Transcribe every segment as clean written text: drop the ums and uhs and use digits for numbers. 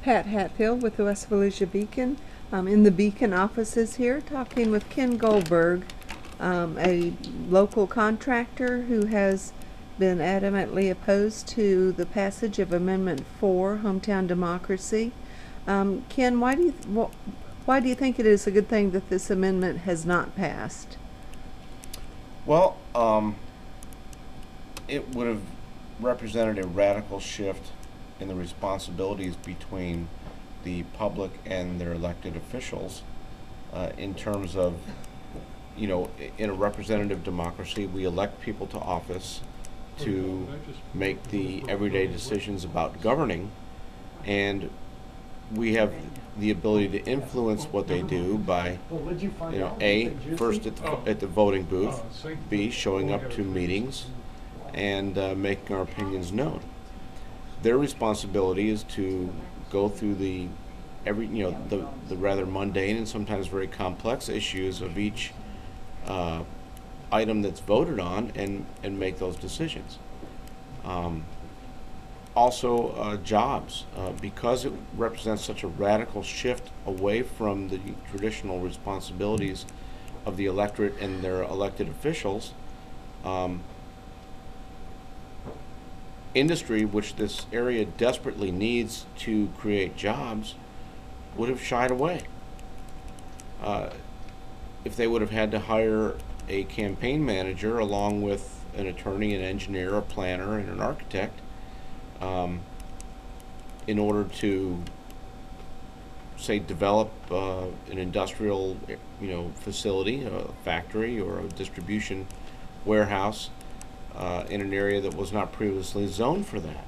Pat Hatfield with the West Volusia Beacon. I'm in the Beacon offices here talking with Ken Goldberg, a local contractor who has been adamantly opposed to the passage of Amendment 4, Hometown Democracy. Ken, why do you think it is a good thing that this amendment has not passed? Well, it would have represented a radical shift in the responsibilities between the public and their elected officials in terms of, in a representative democracy, we elect people to office to make the everyday decisions about governing, and we have the ability to influence what they do by, A, first at the voting booth, B, showing up to meetings and making our opinions known. Their responsibility is to go through the rather mundane and sometimes very complex issues of each item that's voted on and make those decisions. Also, jobs, because it represents such a radical shift away from the traditional responsibilities of the electorate and their elected officials. Industry, which this area desperately needs to create jobs, would have shied away. If they would have had to hire a campaign manager along with an attorney, an engineer, a planner, and an architect in order to, say, develop an industrial, facility, a factory, or a distribution warehouse in an area that was not previously zoned for that.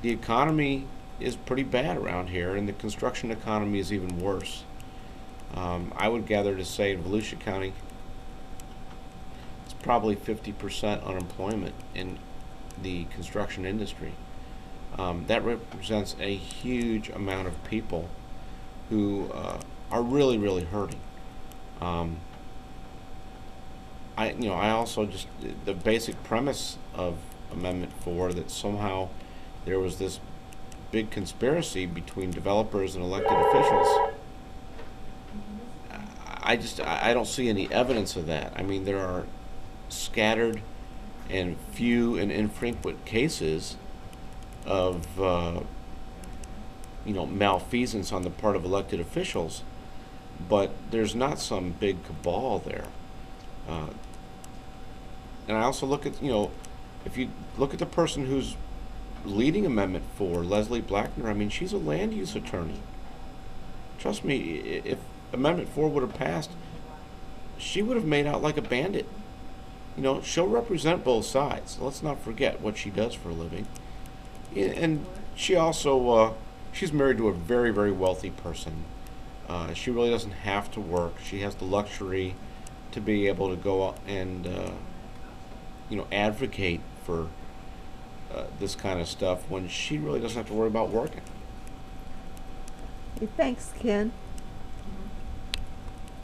The economy is pretty bad around here, and the construction economy is even worse. I would gather to say in Volusia County, it's probably 50% unemployment in the construction industry. That represents a huge amount of people who are really, really hurting. I also just, the basic premise of Amendment 4, that somehow there was this big conspiracy between developers and elected officials. I don't see any evidence of that. I mean, there are scattered and few and infrequent cases of malfeasance on the part of elected officials, but there's not some big cabal there. And I also look at, if you look at the person who's leading Amendment 4, Leslie Blackner, I mean, she's a land use attorney. Trust me, if Amendment 4 would have passed, she would have made out like a bandit. She'll represent both sides. Let's not forget what she does for a living. And she also, she's married to a very, very wealthy person. She really doesn't have to work. She has the luxury to be able to go out and, advocate for this kind of stuff when she really doesn't have to worry about working. Hey, thanks, Ken.